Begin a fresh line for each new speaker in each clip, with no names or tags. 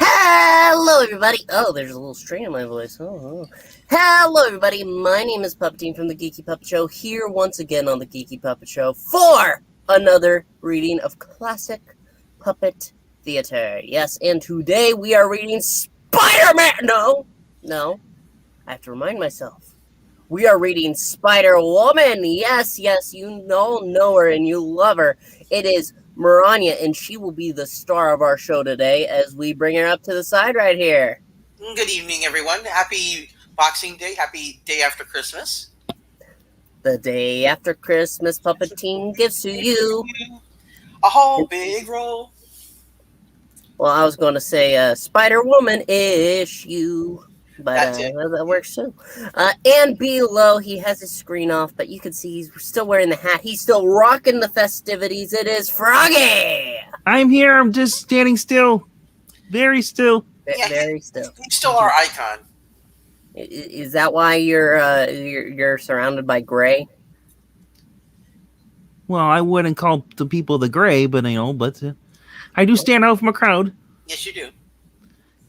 Hello, everybody. Oh, there's a little strain in my voice. Hello, everybody. My name is Puppetine from the Geeky Puppet Show, here once again on the Geeky Puppet Show for another reading of classic puppet theater. Yes, and today we are reading Spider-Man. No. I have to remind myself. We are reading Spider-Woman. Yes, you all know her and you love her. It is Maranya, and she will be the star of our show today as we bring her up to the side right here.
Good evening, everyone. Happy Boxing Day. Happy day after Christmas.
The day after Christmas, Puppetine gives to you
a whole big roll.
Well, I was going to say Spider-Woman issue, but that works too. And below, he has his screen off, but you can see he's still wearing the hat. He's still rocking the festivities. It is Froggy!
I'm here. I'm just standing still. Very still.
Very still.
He's still our icon.
Is that why you're surrounded by gray?
Well, I wouldn't call the people the gray, but I do stand out from a crowd.
Yes, you do.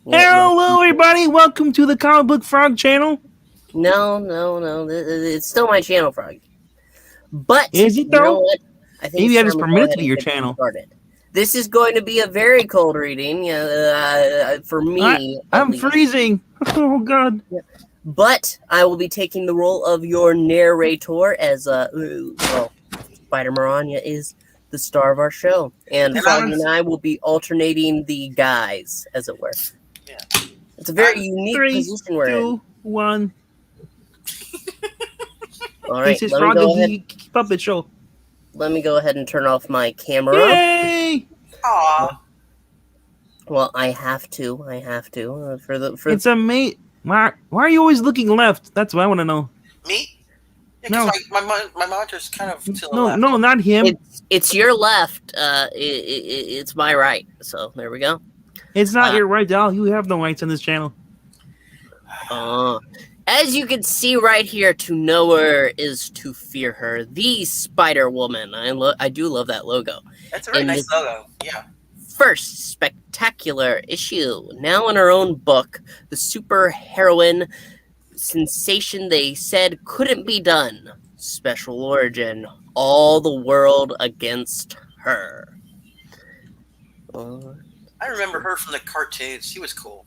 Hello, everybody. Welcome to the Comic Book Frog channel.
No. It's still my channel, Frog. But
is it though?
You know what? I think
maybe I just permitted to be your channel.
Started. This is going to be a very cold reading for me.
I'm freezing. Oh, God.
Yeah. But I will be taking the role of your narrator as, Spider Maranya is the star of our show. And Froggy and I will be alternating the guys, as it were.
Yeah.
It's a very unique position we're in.
3, 2, 1.
All right.
This is Froggy Puppet Show.
Let me go ahead and turn off my camera.
Yay!
Aww.
Well, I have to.
It's a mate. Why are you always looking left? That's what I want to know.
Me? Yeah,
no.
My monitor's kind of to the left.
No, not him.
It's your left. It's my right. So there we go.
It's not your right, Al. You have no rights on this channel.
As you can see right here, to know her is to fear her. The Spider-Woman. I do love that logo.
That's a very nice logo. Yeah.
First spectacular issue. Now in her own book, the superheroine sensation they said couldn't be done. Special origin. All the world against her.
I remember her from the cartoons. She was cool.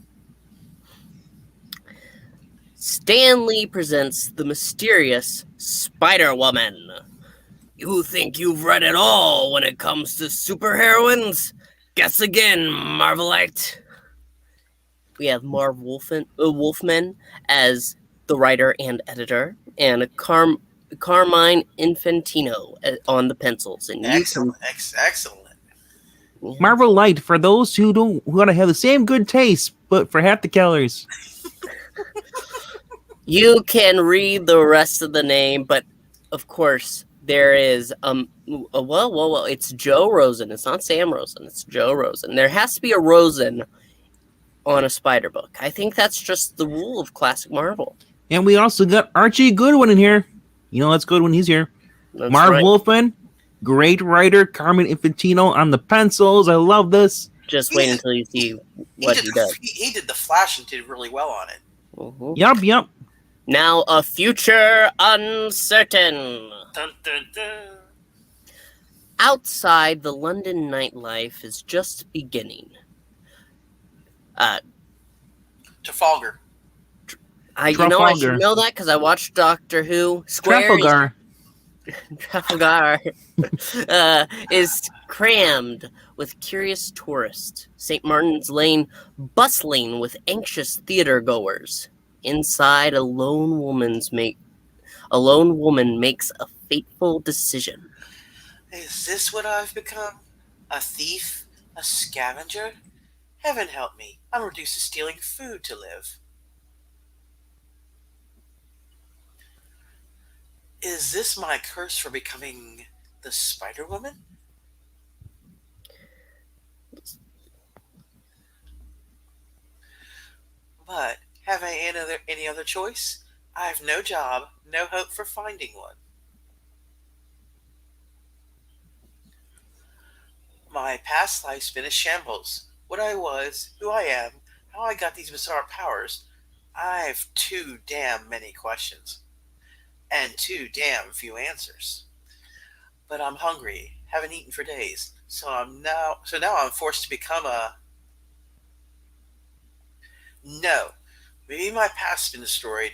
Stan Lee presents the mysterious Spider-Woman. You think you've read it all when it comes to superheroines? Guess again, Marvelite. We have Marv Wolfman as the writer and editor, and Carmine Infantino on the pencils. And
excellent.
Marvel Light for those who want to have the same good taste, but for half the calories.
You can read the rest of the name, but of course there is it's Joe Rosen. It's not Sam Rosen. It's Joe Rosen. There has to be a Rosen on a Spider book. I think that's just the rule of classic Marvel.
And we also got Archie Goodwin in here. You know that's good when he's here.
That's
Marv
right.
Wolfman, great writer. Carmine Infantino on the pencils. I love this.
Just wait until you see what he does.
He did the Flash and did really well on it.
Mm-hmm.
Yup.
Now a future uncertain.
Dun, dun, dun.
Outside, the London nightlife is just beginning.
Trafalgar.
I should know that because I watched Doctor Who. Trafalgar is crammed with curious tourists. St. Martin's Lane bustling with anxious theater goers. Inside, a lone woman makes a fateful decision.
Is this what I've become? A thief? A scavenger? Heaven help me. I'm reduced to stealing food to live. Is this my curse for becoming the Spider Woman? But have I any other choice? I have no job, no hope for finding one. My past life's been a shambles. What I was, who I am, how I got these bizarre powers. I've too damn many questions. And too damn few answers. But I'm hungry, haven't eaten for days, so now I'm forced to become a no. Maybe my past's been destroyed,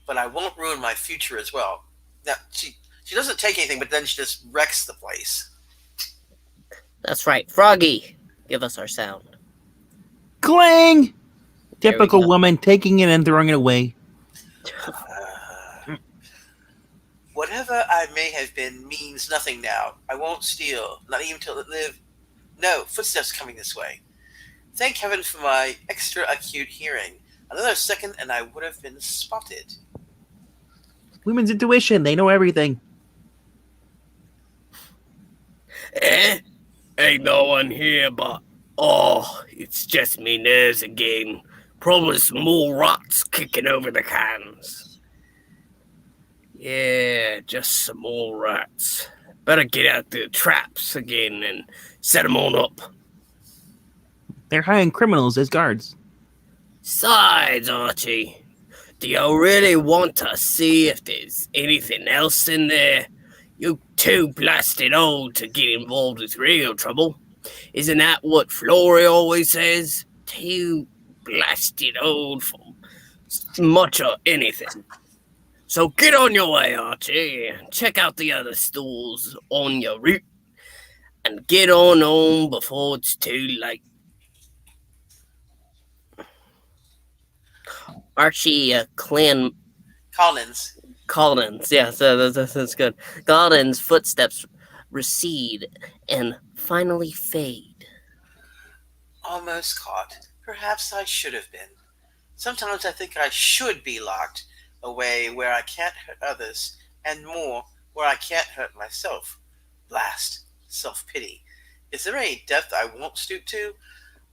but I won't ruin my future as well. Now she doesn't take anything, but then she just wrecks the place.
That's right. Froggy, give us our sound.
Clang!
There we
Typical
go.
woman taking it and throwing it away.
Whatever I may have been means nothing now. I won't steal, not even till it live. No, footsteps coming this way. Thank heaven for my extra acute hearing. Another second and I would have been spotted.
Women's intuition, they know everything.
Eh? Ain't no one here, but oh, it's just me nerves again. Probably some more rats kicking over the cans. Yeah, just some more rats. Better get out the traps again and set them on up.
They're hiring criminals as guards.
Sides, Archie. Do you really want to see if there's anything else in there? You're too blasted old to get involved with real trouble. Isn't that what Flory always says? Too blasted old for much of anything. So get on your way, Archie. Check out the other stores on your route. And get on home before it's too late. Archie
Collins.
Collins, yeah, so that's good. Collins' footsteps recede and finally fade.
Almost caught. Perhaps I should have been. Sometimes I think I should be locked away where I can't hurt others, and more where I can't hurt myself. Blast. Self-pity. Is there any depth I won't stoop to?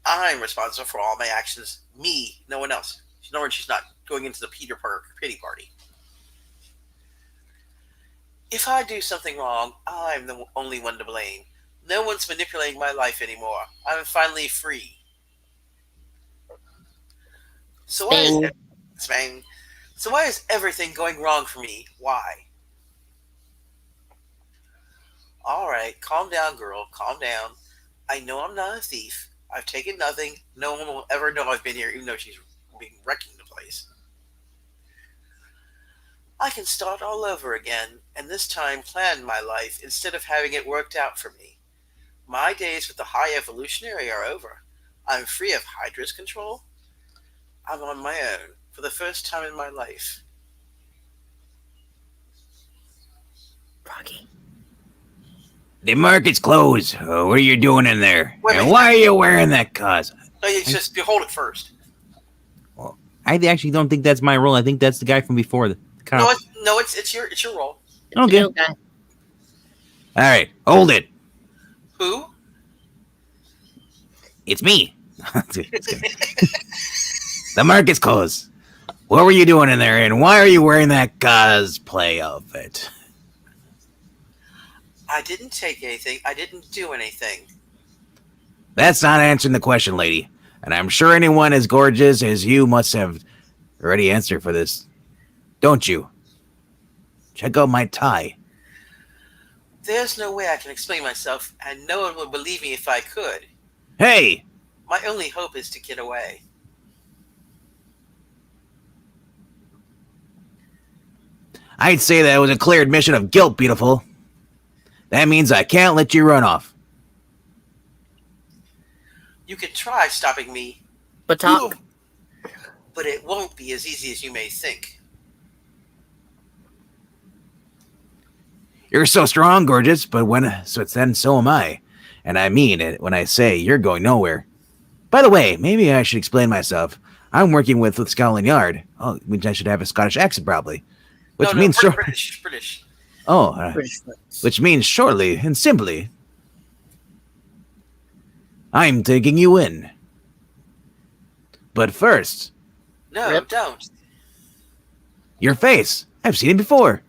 I'm responsible for all my actions. Me, no one else. In other words, she's not going into the Peter Parker pity party. If I do something wrong, I'm the only one to blame. No one's manipulating my life anymore. I'm finally free. So why is Spang. So why is everything going wrong for me? Why? All right, calm down, girl. Calm down. I know I'm not a thief. I've taken nothing. No one will ever know I've been here, even though she's been wrecking the place. I can start all over again, and this time plan my life instead of having it worked out for me. My days with the High Evolutionary are over. I'm free of Hydra's control. I'm on my own for the first time in my life.
Froggy.
The market's closed. What are you doing in there?
Wait a
And
minute.
why are you wearing that cause?
No, you just behold it first.
I actually don't think that's my role. I think that's the guy from before. The cop.
No, it's your role.
Okay.
Okay.
All right, hold it.
Who?
It's me. The market's closed. What were you doing in there, and why are you wearing that cosplay outfit?
I didn't take anything. I didn't do anything.
That's not answering the question, lady. And I'm sure anyone as gorgeous as you must have already answered for this. Don't you? Check out my tie.
There's no way I can explain myself, and no one would believe me if I could.
Hey!
My only hope is to get away.
I'd say that was a clear admission of guilt, beautiful. That means I can't let you run off.
You can try stopping me,
But talk.
but it won't be as easy as you may think.
You're so strong, gorgeous, but so am I. And I mean it when I say you're going nowhere. By the way, maybe I should explain myself. I'm working with Scotland Yard. Oh, which I should have a Scottish accent, probably. Which means
British.
Oh,
British flags.
which means shortly and simply, I'm taking you in. But first,
No,
Rip.
don't.
your face. I've seen it before.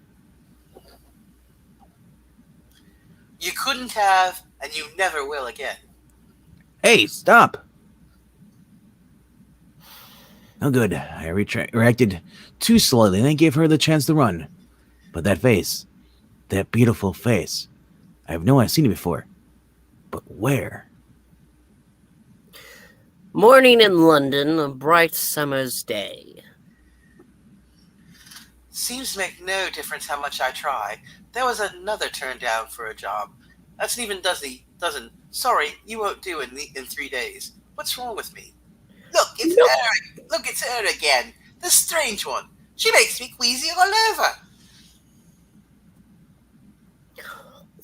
You couldn't have, and you never will again.
Hey, stop. Oh, good. I reacted too slowly and I gave her the chance to run. But that face, that beautiful face, I've seen it before. But where?
Morning in London, a bright summer's day.
Seems to make no difference how much I try. There was another turn down for a job. That's an even doesn't. Sorry, you won't do in 3 days. What's wrong with me? Look, it's
Nope.
her. Look, it's her again. The strange one. She makes me queasy all over.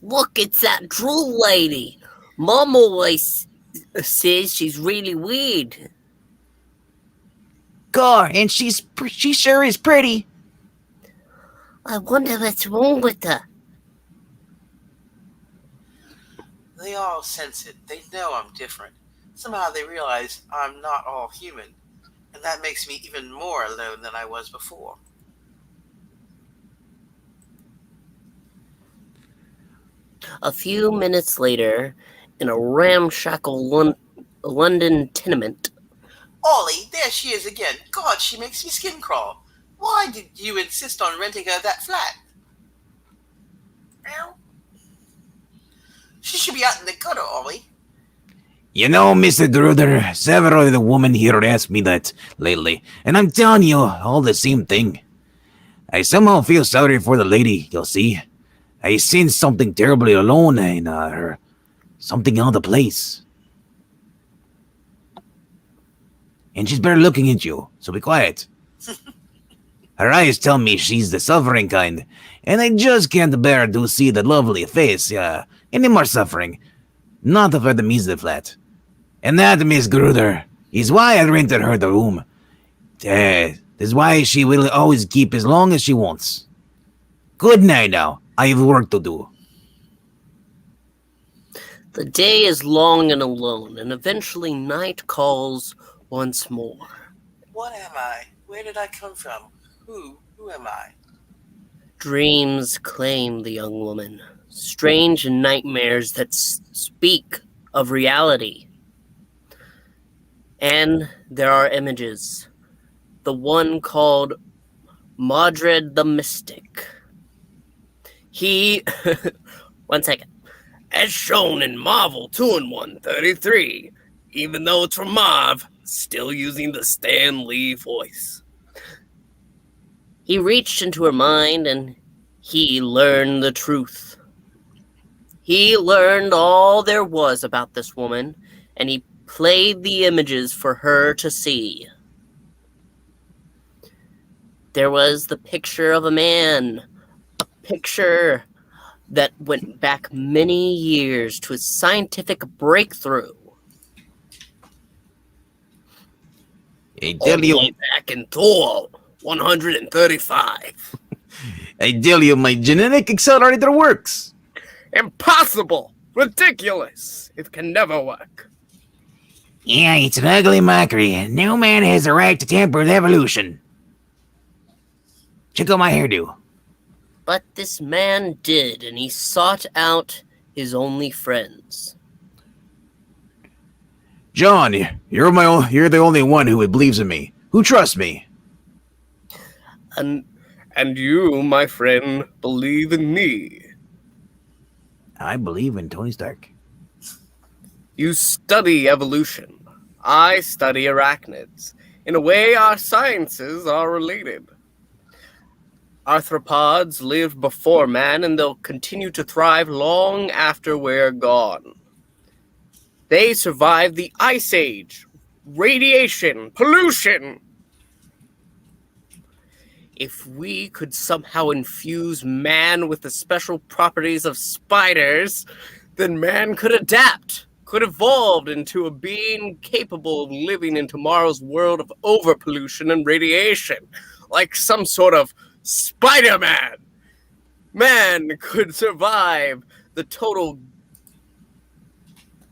Look, it's that drool lady. Mom always says she's really weird.
God, and she sure is pretty.
I wonder what's wrong with her.
They all sense it. They know I'm different. Somehow they realize I'm not all human. And that makes me even more alone than I was before.
A few minutes later, in a ramshackle London tenement.
Ollie, there she is again. God, she makes me skin crawl. Why did you insist on renting her that flat? Meow. She should be out in the gutter, Ollie.
You know, Mr. Gruder, several of the women here asked me that lately, and I'm telling you all the same thing. I somehow feel sorry for the lady, you'll see. I seen something terribly alone in her. Something out of place. And she's better looking at you, so be quiet. Her eyes tell me she's the suffering kind, and I just can't bear to see the lovely face, any more suffering. Not of her that means the flat. And that, Miss Gruder, is why I rented her the room. That's why she will always keep as long as she wants. Good night now. I have work to do.
The day is long and alone, and eventually night calls once more.
What am I? Where did I come from? Who am I?
Dreams claim the young woman, strange nightmares that speak of reality. And there are images. The one called Modred the Mystic. He, one second, as shown in Marvel 2-in-1-33, even though it's from Marv, still using the Stan Lee voice. He reached into her mind and he learned the truth. He learned all there was about this woman, and he played the images for her to see. There was the picture of a man, a picture that went back many years to a scientific breakthrough.
I
All
tell
the
you,
way back in Thor 135.
I tell you, my genetic accelerator works.
Impossible! Ridiculous! It can never work.
Yeah, it's an ugly mockery. No man has the right to tamper with evolution. Check out my hairdo.
But this man did, and he sought out his only friends.
John, you're the only one who believes in me, who trusts me.
And you, my friend, believe in me.
I believe in Tony Stark.
You study evolution. I study arachnids. In a way, our sciences are related. Arthropods lived before man, and they'll continue to thrive long after we're gone. They survived the Ice Age, radiation, pollution. If we could somehow infuse man with the special properties of spiders, then man could adapt, could evolve into a being capable of living in tomorrow's world of overpollution and radiation, like some sort of Spider-Man. man could survive the total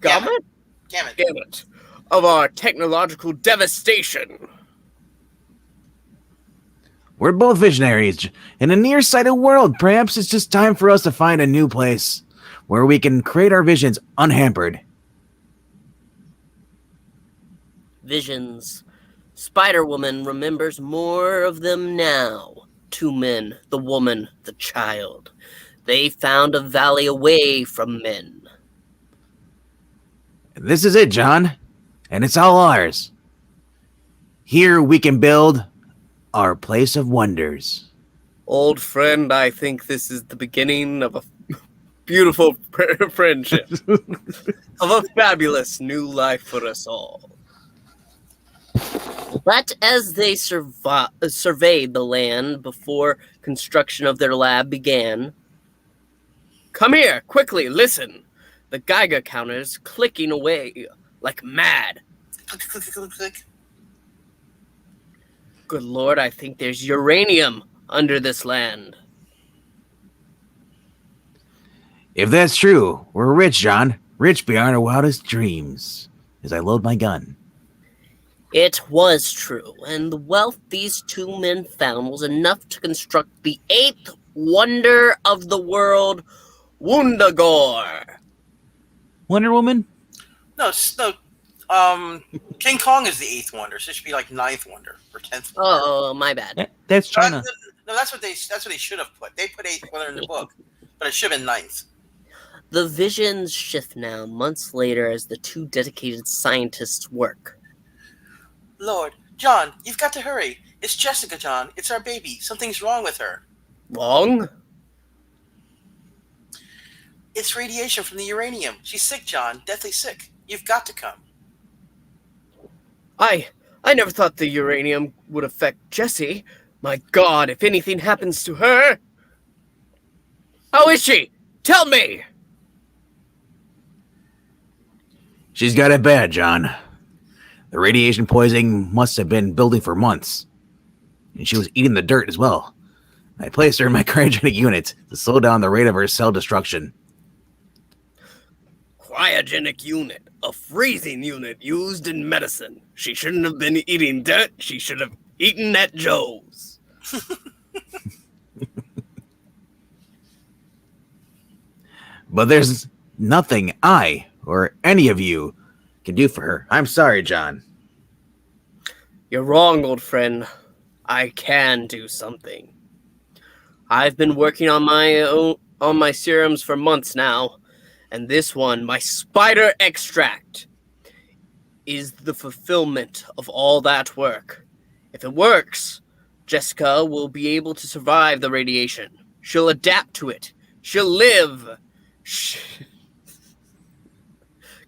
Gamut.
gamut of our technological devastation.
We're both visionaries. In a nearsighted world, perhaps it's just time for us to find a new place where we can create our visions unhampered.
Visions. Spider-Woman remembers more of them now. 2 men, the woman, the child. They found a valley away from men.
This is it, John. And it's all ours. Here we can build our place of wonders.
Old friend, I think this is the beginning of a beautiful friendship. Of a fabulous new life for us all. But as they surveyed the land before construction of their lab began, come here, quickly, listen. The Geiger counter's clicking away like mad.
Click, click, click, click, click.
Good Lord, I think there's uranium under this land.
If that's true, we're rich, John. Rich beyond our wildest dreams. As I load my gun.
It was true, and the wealth these 2 men found was enough to construct the 8th wonder of the world, Wundagore.
Wonder Woman?
No. King Kong is the 8th wonder, so it should be like 9th wonder or 10th wonder.
Oh, my bad.
That's China.
No, that's what they should have put. They put 8th wonder in the book, but it should have been 9th.
The visions shift now, months later, as the 2 dedicated scientists work.
Lord, John, you've got to hurry. It's Jessica, John. It's our baby. Something's wrong with her.
Wrong?
It's radiation from the uranium. She's sick, John. Deathly sick. You've got to come.
I never thought the uranium would affect Jessie. My God, if anything happens to her... How is she? Tell me!
She's got it bad, John. The radiation poisoning must have been building for months. And she was eating the dirt as well. I placed her in my cryogenic unit to slow down the rate of her cell destruction.
Cryogenic unit, a freezing unit used in medicine. She shouldn't have been eating dirt. She should have eaten at Joe's.
But there's nothing I or any of you can do for her. I'm sorry, John.
You're wrong, old friend. I can do something. I've been working on my serums for months now, and this one, my spider extract, is the fulfillment of all that work. If it works, Jessica will be able to survive the radiation. She'll adapt to it. She'll live.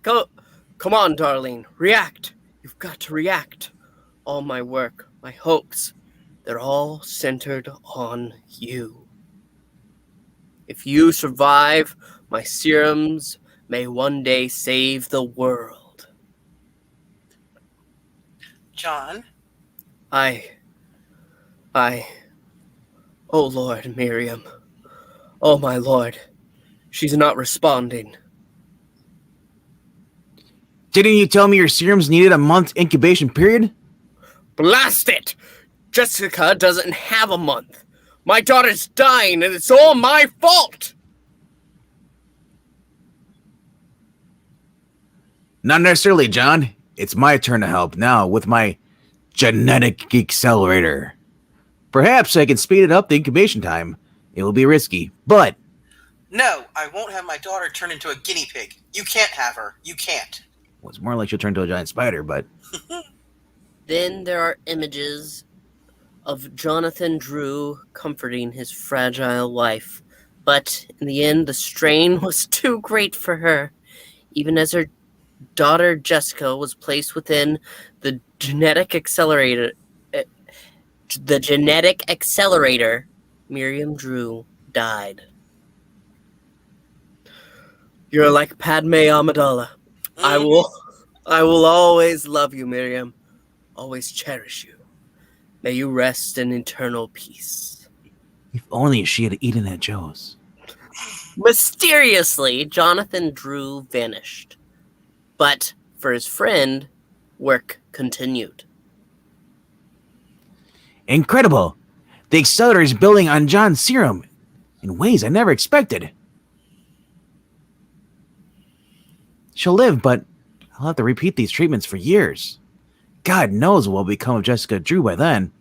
Come on, darling. React. You've got to react. All my work, my hopes, they're all centered on you. If you survive, my serums may one day save the world.
John?
Oh Lord, Miriam. Oh my Lord. She's not responding.
Didn't you tell me your serums needed a month incubation period?
Blast it! Jessica doesn't have a month. My daughter's dying, and it's all my fault!
Not necessarily, John. It's my turn to help now with my genetic accelerator. Perhaps I can speed it up the incubation time. It will be risky, but...
No, I won't have my daughter turn into a guinea pig. You can't have her. You can't.
Well, it's more like she'll turn into a giant spider, but...
Then there are images of Jonathan Drew comforting his fragile wife. But in the end, the strain was too great for her. Even as her daughter Jessica was placed within the genetic accelerator, Miriam Drew died. You're like Padme Amidala. I will always love you, Miriam. Always cherish you. May you rest in eternal peace.
If only she had eaten at Joe's.
Mysteriously, Jonathan Drew vanished. But for his friend, work continued.
Incredible! The accelerator is building on John's serum in ways I never expected. She'll live, but I'll have to repeat these treatments for years. God knows what will become of Jessica Drew by then.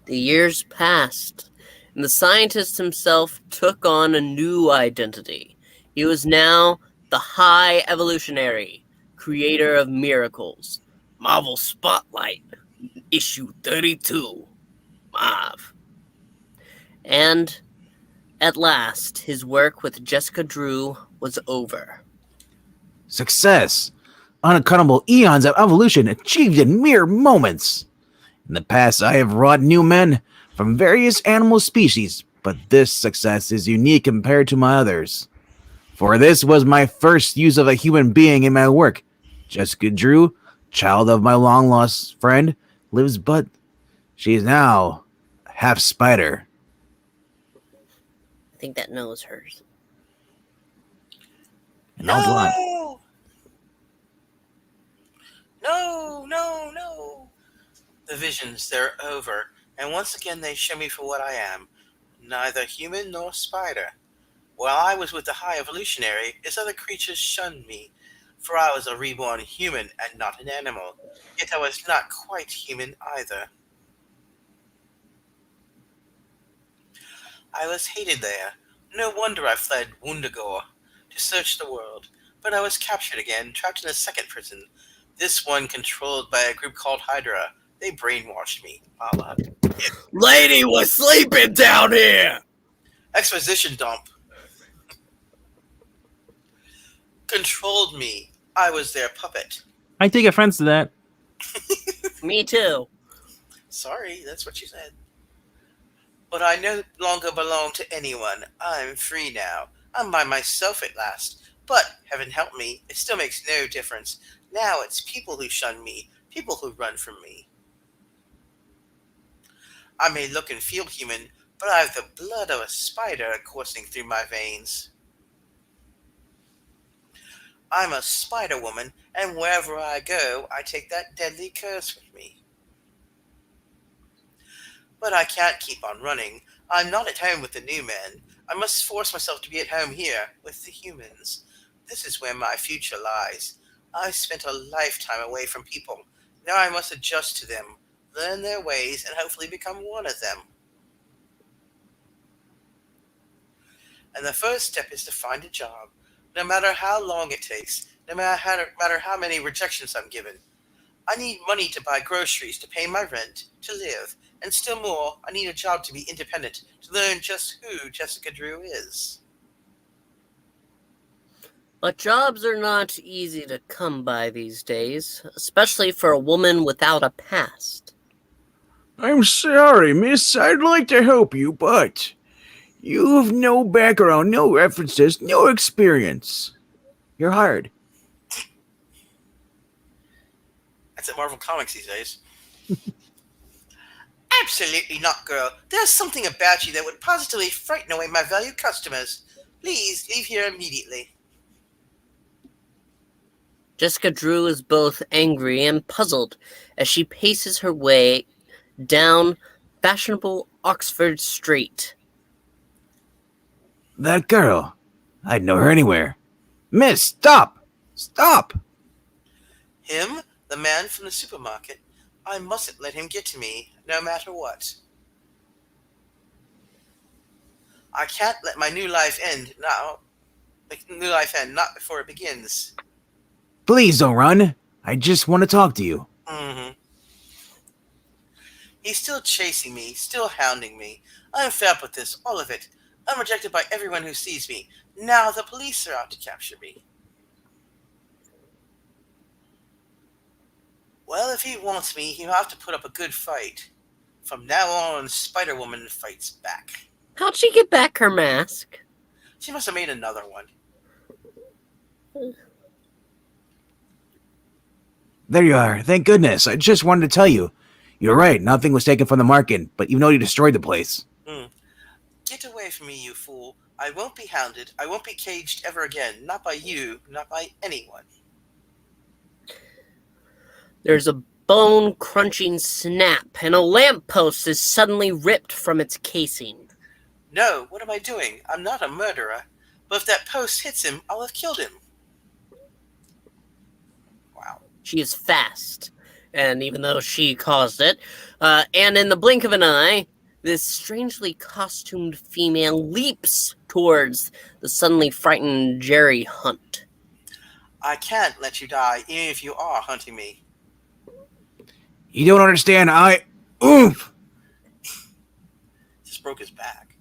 The years passed, and the scientist himself took on a new identity. He was now the High Evolutionary, creator of miracles. Marvel Spotlight, issue 32, Marv. And at last, his work with Jessica Drew was over.
Success! Unaccountable eons of evolution achieved in mere moments. In the past, I have wrought new men from various animal species, but this success is unique compared to my others. For this was my first use of a human being in my work. Jessica Drew, child of my long-lost friend, lives, but she is now half spider.
I think that nose hurts.
And all blonde.
No. The visions, they're over, and once again they show me for what I am, neither human nor spider. While I was with the High Evolutionary, its other creatures shunned me, for I was a reborn human and not an animal, yet I was not quite human either. I was hated there. No wonder I fled Wundagore to search the world, but I was captured again, trapped in a second prison, this one controlled by a group called Hydra. They brainwashed me.
Lady was sleeping down here!
Exposition dump. Controlled me. I was their puppet.
I take offense to that.
Me too.
Sorry, that's what you said. But I no longer belong to anyone. I'm free now. I'm by myself at last. But, heaven help me, it still makes no difference. Now it's people who shun me, people who run from me. I may look and feel human, but I have the blood of a spider coursing through my veins. I'm a spider woman, and wherever I go, I take that deadly curse with me. But I can't keep on running. I'm not at home with the new men. I must force myself to be at home here, with the humans. This is where my future lies. I've spent a lifetime away from people. Now I must adjust to them, learn their ways, and hopefully become one of them. And the first step is to find a job, no matter how long it takes, no matter how many rejections I'm given. I need money to buy groceries, to pay my rent, to live, and still more, I need a job to be independent, to learn just who Jessica Drew is.
But jobs are not easy to come by these days, especially for a woman without a past.
I'm sorry, miss. I'd like to help you, but you've no background, no references, no experience. You're hired.
That's at Marvel Comics these days. Absolutely not, girl. There's something about you that would positively frighten away my valued customers. Please leave here immediately.
Jessica Drew is both angry and puzzled as she paces her way down fashionable Oxford Street.
That girl. I'd know her anywhere. Miss, stop! Stop!
Him, the man from the supermarket. I mustn't let him get to me, no matter what. I can't let my new life end now. Not before it begins.
Please don't run. I just want to talk to you.
He's still chasing me, still hounding me. I'm fed up with this, all of it. I'm rejected by everyone who sees me. Now the police are out to capture me. Well, if he wants me, he'll have to put up a good fight. From now on, Spider-Woman fights back.
How'd she get back her mask?
She must have made another one.
There you are. Thank goodness. I just wanted to tell you. You're right, nothing was taken from the market, but even though you destroyed the place.
Hmm. Get away from me, you fool. I won't be hounded. I won't be caged ever again. Not by you, not by anyone.
There's a bone-crunching snap, and a lamppost is suddenly ripped from its casing.
No, what am I doing? I'm not a murderer. But if that post hits him, I'll have killed him. Wow.
She is fast, and even though she caused it, and in the blink of an eye, this strangely costumed female leaps towards the suddenly frightened Jerry Hunt.
I can't let you die, even if you are hunting me.
You don't understand, Oomph!
Just broke his back.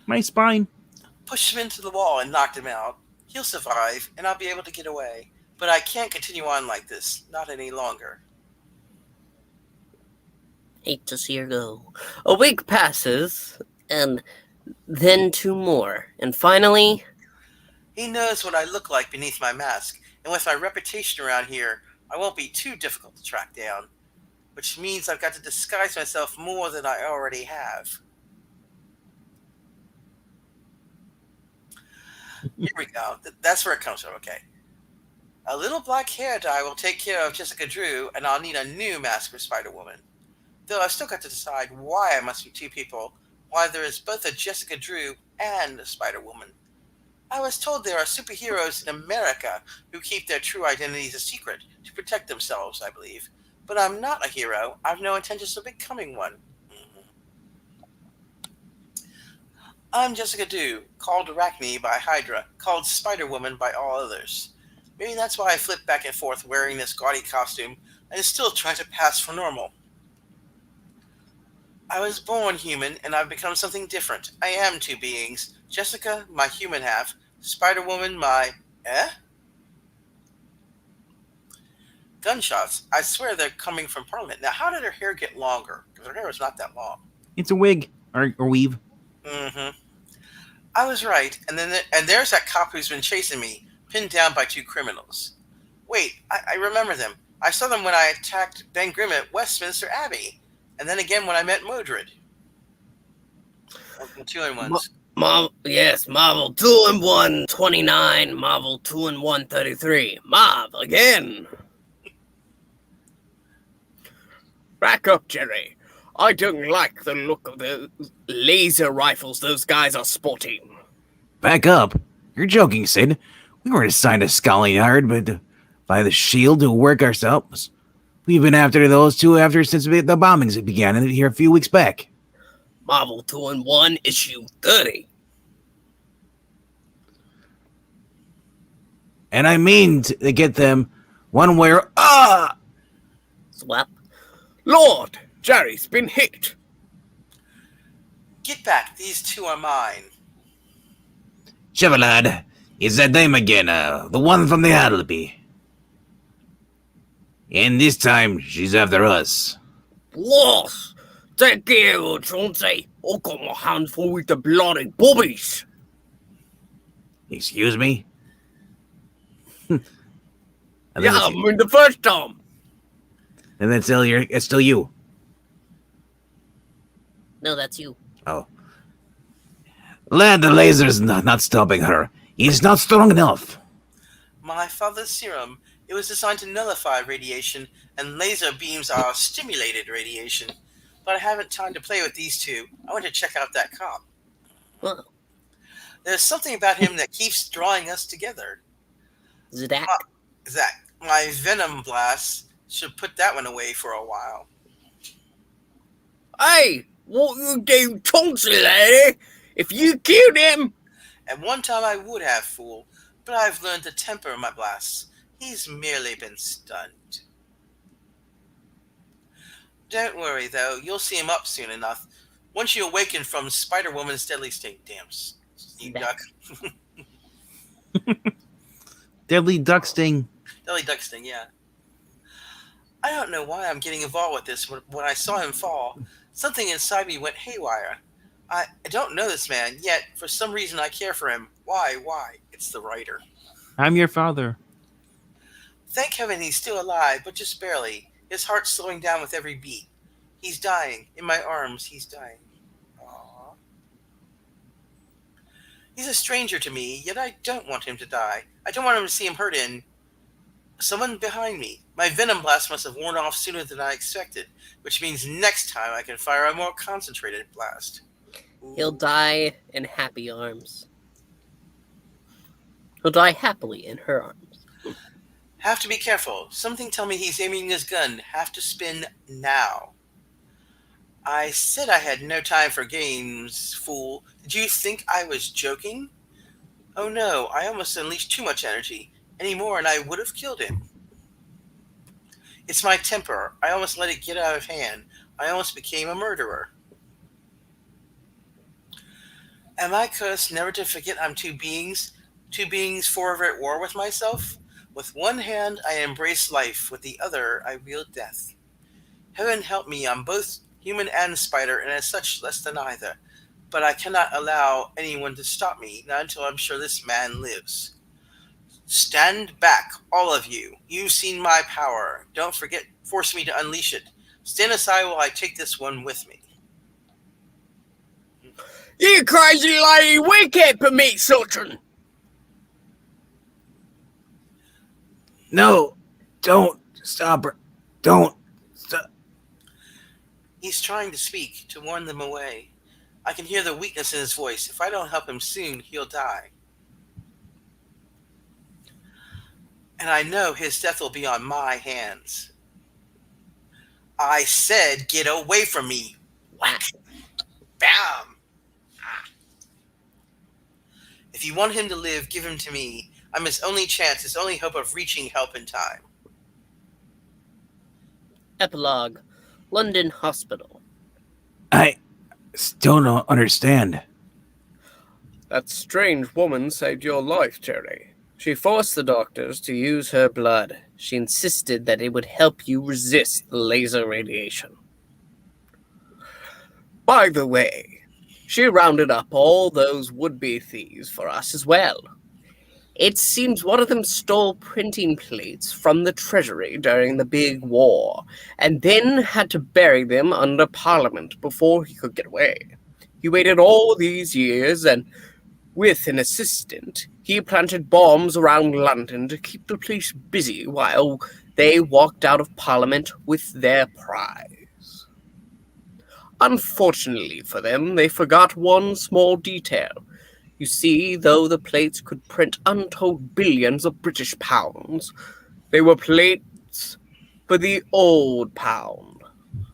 My spine.
Pushed him into the wall and knocked him out. He'll survive, and I'll be able to get away. But I can't continue on like this. Not any longer.
Hate to see her go. A week passes, and then 2 more, and finally...
He knows what I look like beneath my mask, and with my reputation around here, I won't be too difficult to track down. Which means I've got to disguise myself more than I already have. Here we go. That's where it comes from, okay. A little black hair dye will take care of Jessica Drew, and I'll need a new mask for Spider-Woman. Though I've still got to decide why I must be 2 people, why there is both a Jessica Drew and a Spider-Woman. I was told there are superheroes in America who keep their true identities a secret to protect themselves, I believe. But I'm not a hero. I've no intentions of becoming one. I'm Jessica Drew, called Arachne by Hydra, called Spider-Woman by all others. Maybe that's why I flip back and forth wearing this gaudy costume and still try to pass for normal. I was born human, and I've become something different. I am 2 beings. Jessica, my human half. Spider-Woman, my... Gunshots. I swear they're coming from Parliament. Now, how did her hair get longer? Because her hair was not that long.
It's a wig. Or weave.
Mm-hmm. I was right, and there's that cop who's been chasing me, pinned down by 2 criminals. Wait, I remember them. I saw them when I attacked Ben Grimm at Westminster Abbey, and then again when I met Mordred. 2-in-1s.
Yes, Marvel 2-in-1 29, Marvel 2-in-1 33. Marv again. Back up, Jerry. I don't like the look of the laser rifles those guys are sporting.
Back up? You're joking, Sid. We weren't assigned to Scotland Yard, but by the S.H.I.E.L.D. to work ourselves. We've been after those 2 since the bombings began here a few weeks back.
Marvel 2-in-1 issue 30.
And I mean to get them one way or...
Swap. Lord, Jerry's been hit.
Get back. These 2 are mine.
Chevrolet, it's that dame again, the one from the Appleby. And this time, she's after us.
Boss, take care of Chauncey. I got my hands full with the bloody bobbies.
Excuse me?
Yeah, I mean the first time.
And that's still it's still you.
No, that's you.
Oh. Lad, the laser's not stopping her. He's not strong enough.
My father's serum. It was designed to nullify radiation, and laser beams are stimulated radiation. But I haven't time to play with these 2. I want to check out that cop.
Well,
There's something about him that keeps drawing us together.
Zach.
Zach, my venom blast should put that one away for a while.
Hey, what you do, Chauncey, lady? If you killed him...
At one time I would have, fool, but I've learned to temper my blasts. He's merely been stunned. Don't worry, though. You'll see him up soon enough. Once you awaken from Spider-Woman's deadly state. Damn, you duck.
Deadly duck sting.
Deadly duck sting, yeah. I don't know why I'm getting involved with this. When I saw him fall, something inside me went haywire. I don't know this man, yet for some reason I care for him. Why? It's the writer.
I'm your father.
Thank heaven he's still alive, but just barely. His heart's slowing down with every beat. He's dying. In my arms, he's dying. Aww. He's a stranger to me, yet I don't want him to die. I don't want him to see him hurt in. Someone behind me. My venom blast must have worn off sooner than I expected, which means next time I can fire a more concentrated blast.
He'll die in happy arms. He'll die happily in her arms.
Have to be careful. Something tell me he's aiming his gun. Have to spin now. I said I had no time for games, fool. Did you think I was joking? Oh no, I almost unleashed too much energy. Any more and I would have killed him. It's my temper. I almost let it get out of hand. I almost became a murderer. Am I cursed never to forget I'm two beings forever at war with myself? With one hand I embrace life, with the other I wield death. Heaven help me, I'm both human and spider, and as such less than either. But I cannot allow anyone to stop me, not until I'm sure this man lives. Stand back, all of you. You've seen my power. Don't force me to unleash it. Stand aside while I take this one with me.
You crazy lady, we can't permit such an...
No, don't stop her. Don't stop.
He's trying to speak, to warn them away. I can hear the weakness in his voice. If I don't help him soon, he'll die. And I know his death will be on my hands. I said, get away from me. Whack. Bam. If you want him to live, give him to me. I'm his only chance, his only hope of reaching help in time.
Epilogue. London Hospital.
I still don't understand.
That strange woman saved your life, Jerry. She forced the doctors to use her blood. She insisted that it would help you resist the laser radiation. By the way, she rounded up all those would-be thieves for us as well. It seems one of them stole printing plates from the Treasury during the big war, and then had to bury them under Parliament before he could get away. He waited all these years, and with an assistant, he planted bombs around London to keep the police busy while they walked out of Parliament with their prize. Unfortunately for them, they forgot one small detail. You see, though the plates could print untold billions of British pounds, they were plates for the old pound.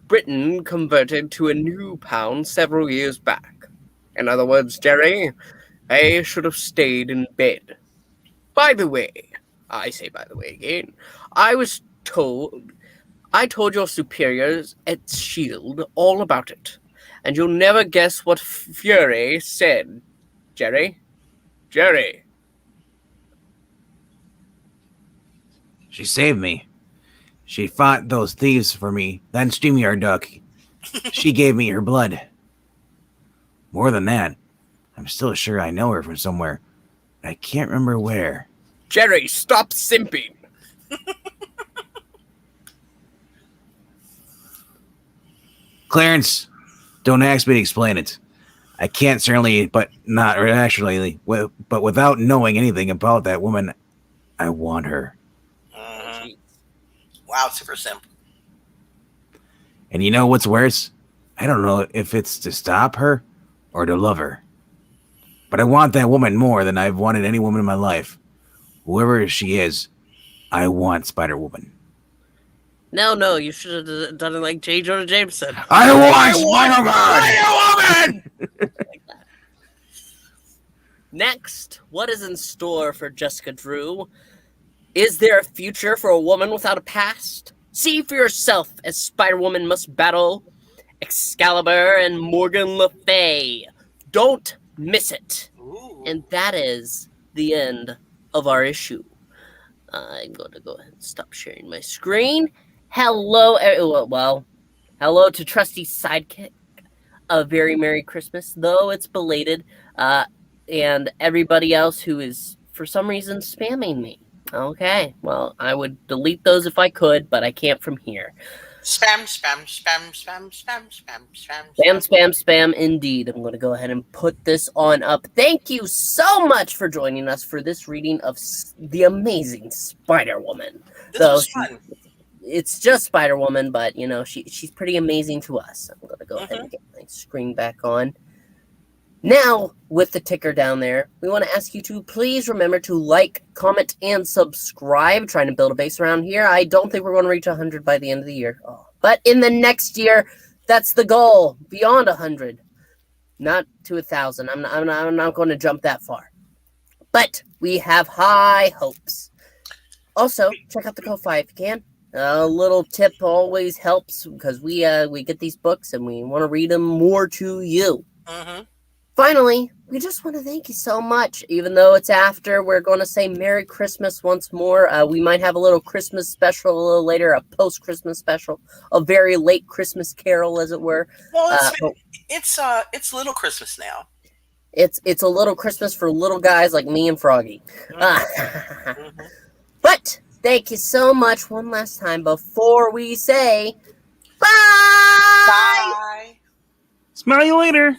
Britain converted to a new pound several years back. In other words, Jerry, I should have stayed in bed. By the way, I say by the way again, I told your superiors at S.H.I.E.L.D. all about it, and you'll never guess what Fury said. Jerry? Jerry!
She saved me. She fought those thieves for me, then StreamYard Duck. She gave me her blood. More than that, I'm still sure I know her from somewhere. I can't remember where.
Jerry, stop simping!
Clarence, don't ask me to explain it. I can't certainly, but not actually. But without knowing anything about that woman, I want her.
Wow, super simple.
And you know what's worse? I don't know if it's to stop her or to love her. But I want that woman more than I've wanted any woman in my life. Whoever she is, I want Spider-Woman.
No, you should have done it like J. Jonah Jameson.
I want Spider-Man!
Next, what is in store for Jessica Drew? Is there a future for a woman without a past? See for yourself as Spider-Woman must battle Excalibur and Morgan Le Fay. Don't miss it.
Ooh.
And that is the end of our issue. I'm going to go ahead and stop sharing my screen. Hello to trusty sidekick. A very Merry Christmas, though it's belated. And everybody else who is, for some reason, spamming me. Okay, well, I would delete those if I could, but I can't from here.
Spam, spam, spam, spam, spam, spam, spam,
Spam,
spam.
spam, spam, indeed. I'm going to go ahead and put this on up. Thank you so much for joining us for this reading of the amazing Spider-Woman.
This was fun.
It's just Spider-Woman, but, you know, she's pretty amazing to us. I'm going to go ahead
Mhm.
and get my screen back on. Now, with the ticker down there, we want to ask you to please remember to like, comment, and subscribe. Trying to build a base around here. I don't think we're going to reach 100 by the end of the year. Oh. But in the next year, that's the goal. Beyond 100. Not to 1,000. I'm not going to jump that far. But we have high hopes. Also, check out the Ko-Fi if you can. A little tip always helps because we get these books and we want to read them more to you.
Mm-hmm.
Finally, we just want to thank you so much. Even though it's after, we're going to say Merry Christmas once more. We might have a little Christmas special a little later, a post-Christmas special, a very late Christmas carol, as it were.
Well, it's little Christmas now.
It's a little Christmas for little guys like me and Froggy.
Mm-hmm.
But thank you so much one last time before we say bye.
Bye.
Smell you later.